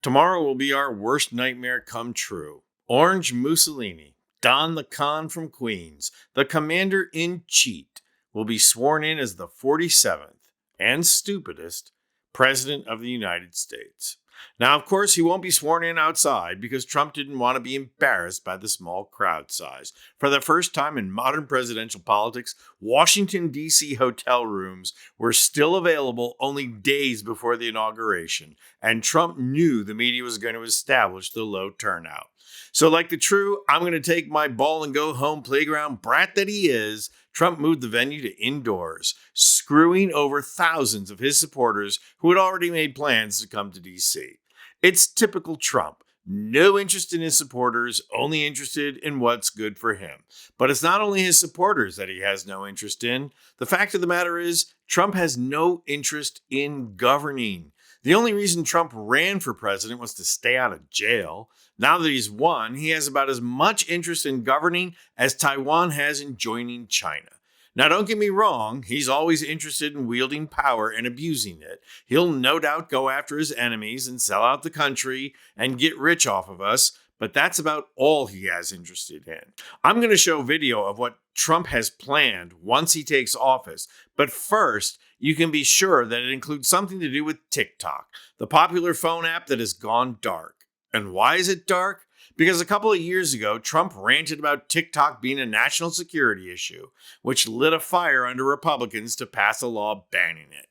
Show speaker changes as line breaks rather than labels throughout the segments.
Tomorrow will be our worst nightmare come true. Orange Mussolini, Don the Khan from Queens, the Commander-in-Chief, will be sworn in as the 47th and stupidest President of the United States. Now, of course, he won't be sworn in outside because Trump didn't want to be embarrassed by the small crowd size. For the first time in modern presidential politics, Washington, D.C. hotel rooms were still available only days before the inauguration, and Trump knew the media was going to establish the low turnout. So like the true I'm going to take my ball and go home playground brat that he is, Trump moved the venue to indoors, screwing over thousands of his supporters who had already made plans to come to D.C. It's typical Trump. No interest in his supporters, only interested in what's good for him. But it's not only his supporters that he has no interest in. The fact of the matter is, Trump has no interest in governing. The only reason Trump ran for president was to stay out of jail. Now that he's won, he has about as much interest in governing as Taiwan has in joining China. Now, don't get me wrong, he's always interested in wielding power and abusing it. He'll no doubt go after his enemies and sell out the country and get rich off of us, but that's about all he has interested in. I'm going to show video of what Trump has planned once he takes office, but first, you can be sure that it includes something to do with TikTok, the popular phone app that has gone dark. And why is it dark? Because a couple of years ago, Trump ranted about TikTok being a national security issue, which lit a fire under Republicans to pass a law banning it.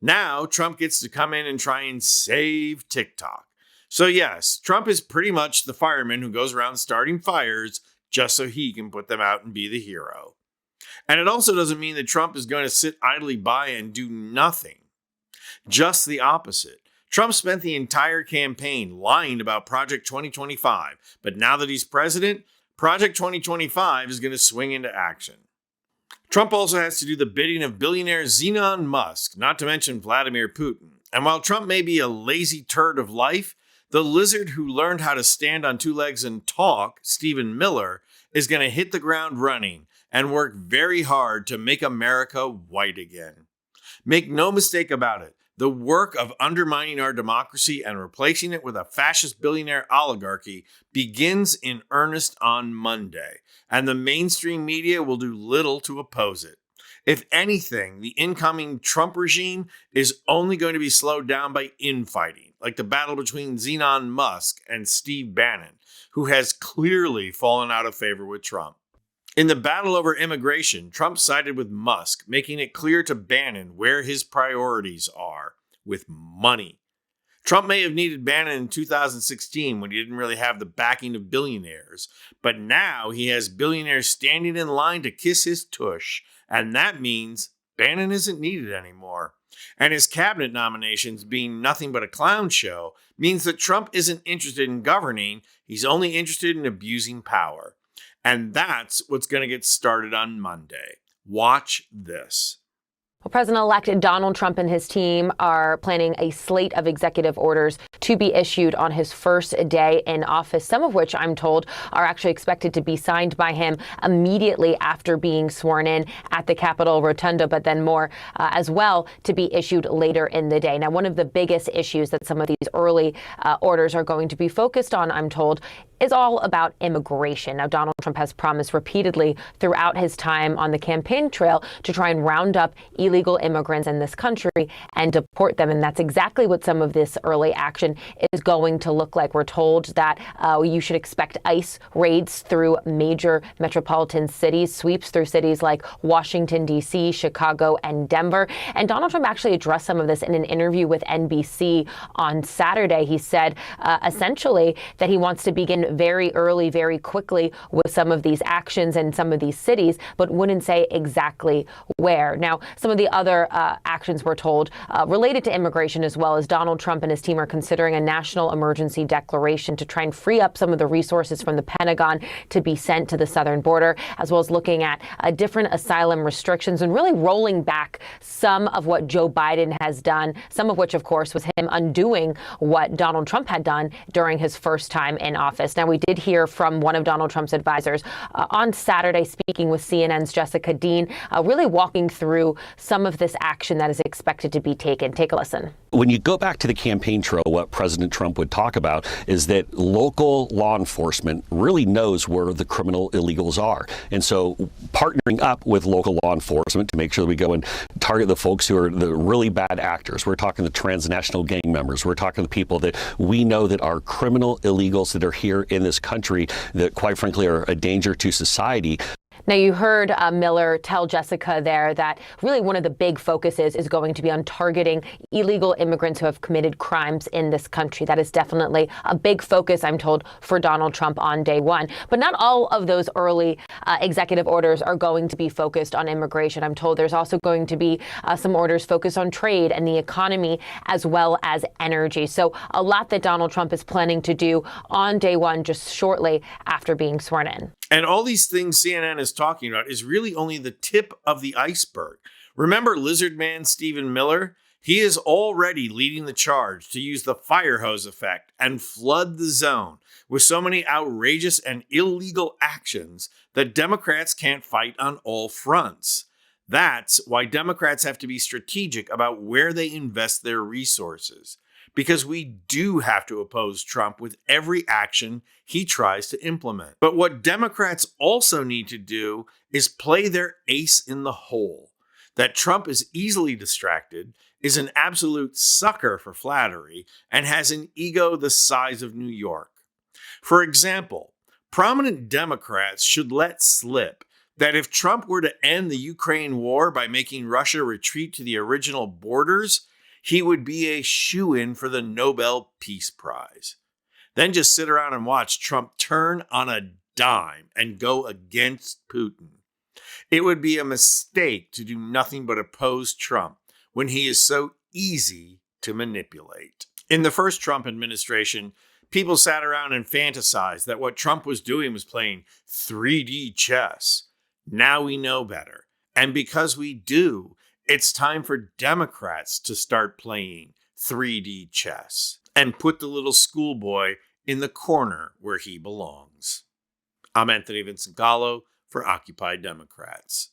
Now, Trump gets to come in and try and save TikTok. So yes, Trump is pretty much the fireman who goes around starting fires just so he can put them out and be the hero. And it also doesn't mean that Trump is going to sit idly by and do nothing. Just the opposite. Trump spent the entire campaign lying about Project 2025, but now that he's president, Project 2025 is going to swing into action. Trump also has to do the bidding of billionaire Elon Musk, not to mention Vladimir Putin. And while Trump may be a lazy turd of life, the lizard who learned how to stand on two legs and talk, Stephen Miller, is going to hit the ground running and work very hard to make America white again. Make no mistake about it. The work of undermining our democracy and replacing it with a fascist billionaire oligarchy begins in earnest on Monday, and the mainstream media will do little to oppose it. If anything, the incoming Trump regime is only going to be slowed down by infighting, like the battle between Elon Musk and Steve Bannon, who has clearly fallen out of favor with Trump. In the battle over immigration, Trump sided with Musk, making it clear to Bannon where his priorities are, with money. Trump may have needed Bannon in 2016 when he didn't really have the backing of billionaires, but now he has billionaires standing in line to kiss his tush, and that means Bannon isn't needed anymore. And his cabinet nominations being nothing but a clown show means that Trump isn't interested in governing, he's only interested in abusing power. And that's what's going to get started on Monday. Watch this.
Well, President-elect Donald Trump and his team are planning a slate of executive orders to be issued on his first day in office, some of which I'm told are actually expected to be signed by him immediately after being sworn in at the Capitol Rotunda, but then more as well to be issued later in the day. Now, one of the biggest issues that some of these early orders are going to be focused on, I'm told, is all about immigration. Now, Donald Trump has promised repeatedly throughout his time on the campaign trail to try and round up illegal immigrants in this country and deport them. And that's exactly what some of this early action is going to look like. We're told that you should expect ICE raids through major metropolitan cities, sweeps through cities like Washington, D.C., Chicago, and Denver. And Donald Trump actually addressed some of this in an interview with NBC on Saturday. He said essentially that he wants to begin very early, very quickly with some of these actions in some of these cities, but wouldn't say exactly where. Now, some of the other actions we're told related to immigration as well as Donald Trump and his team are considering a national emergency declaration to try and free up some of the resources from the Pentagon to be sent to the southern border, as well as looking at different asylum restrictions and really rolling back some of what Joe Biden has done, some of which, of course, was him undoing what Donald Trump had done during his first time in office. Now, we did hear from one of Donald Trump's advisors on Saturday, speaking with CNN's Jessica Dean, really walking through some some of this action that is expected to be taken. Take a listen.
When you go back to the campaign trail, what President Trump would talk about is that local law enforcement really knows where the criminal illegals are. And so partnering up with local law enforcement to make sure that we go and target the folks who are the really bad actors. We're talking the transnational gang members. We're talking the people that we know that are criminal illegals that are here in this country that, quite frankly, are a danger to society.
Now, you heard Miller tell Jessica there that really one of the big focuses is going to be on targeting illegal immigrants who have committed crimes in this country. That is definitely a big focus, I'm told, for Donald Trump on day one. But not all of those early executive orders are going to be focused on immigration. I'm told there's also going to be some orders focused on trade and the economy as well as energy. So a lot that Donald Trump is planning to do on day one, just shortly after being sworn in.
And all these things CNN is talking about is really only the tip of the iceberg. Remember Lizard Man Stephen Miller? He is already leading the charge to use the fire hose effect and flood the zone with so many outrageous and illegal actions that Democrats can't fight on all fronts. That's why Democrats have to be strategic about where they invest their resources, because we do have to oppose Trump with every action he tries to implement. But what Democrats also need to do is play their ace in the hole. That Trump is easily distracted, is an absolute sucker for flattery, and has an ego the size of New York. For example, prominent Democrats should let slip that if Trump were to end the Ukraine war by making Russia retreat to the original borders, he would be a shoo-in for the Nobel Peace Prize. Then just sit around and watch Trump turn on a dime and go against Putin. It would be a mistake to do nothing but oppose Trump when he is so easy to manipulate. In the first Trump administration, people sat around and fantasized that what Trump was doing was playing 3D chess. Now we know better. And because we do, it's time for Democrats to start playing 3D chess and put the little schoolboy in the corner where he belongs. I'm Anthony Vincent Gallo for Occupy Democrats.